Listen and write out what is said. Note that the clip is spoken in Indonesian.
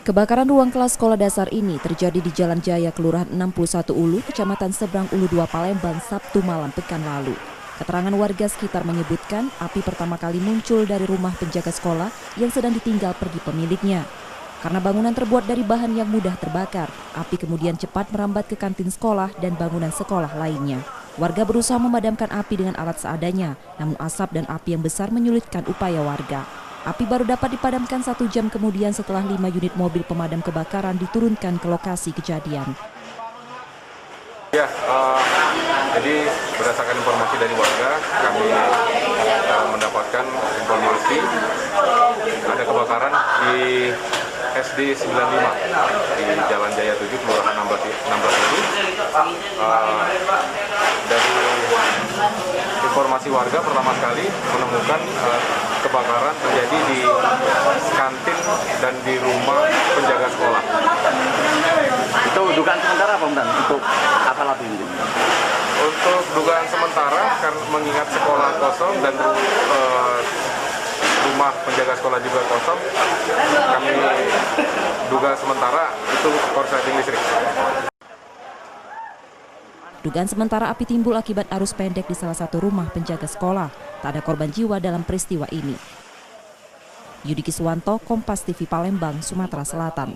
Kebakaran ruang kelas sekolah dasar ini terjadi di Jalan Jaya, Kelurahan 61 Ulu, Kecamatan Seberang Ulu 2 Palembang, Sabtu malam pekan lalu. Keterangan warga sekitar menyebutkan api pertama kali muncul dari rumah penjaga sekolah yang sedang ditinggal pergi pemiliknya. Karena bangunan terbuat dari bahan yang mudah terbakar, api kemudian cepat merambat ke kantin sekolah dan bangunan sekolah lainnya. Warga berusaha memadamkan api dengan alat seadanya, namun asap dan api yang besar menyulitkan upaya warga. Api baru dapat dipadamkan 1 jam kemudian setelah 5 unit mobil pemadam kebakaran diturunkan ke lokasi kejadian. Ya, jadi berdasarkan informasi dari warga, kami mendapatkan informasi ada kebakaran di SD 95 di Jalan Jaya 7, Kelurahan 16 Ulu. Dari informasi warga pertama kali menemukan kebakaran terjadi di kantin dan di rumah penjaga sekolah. Itu dugaan sementara apa Bang? Untuk asal api ini? Untuk dugaan sementara, karena mengingat sekolah kosong dan rumah penjaga sekolah juga kosong, kami duga sementara itu korsleting listrik. Dugaan sementara api timbul akibat arus pendek di salah satu rumah penjaga sekolah. Tak ada korban jiwa dalam peristiwa ini. Yudi Kiswanto, Kompas TV Palembang, Sumatera Selatan.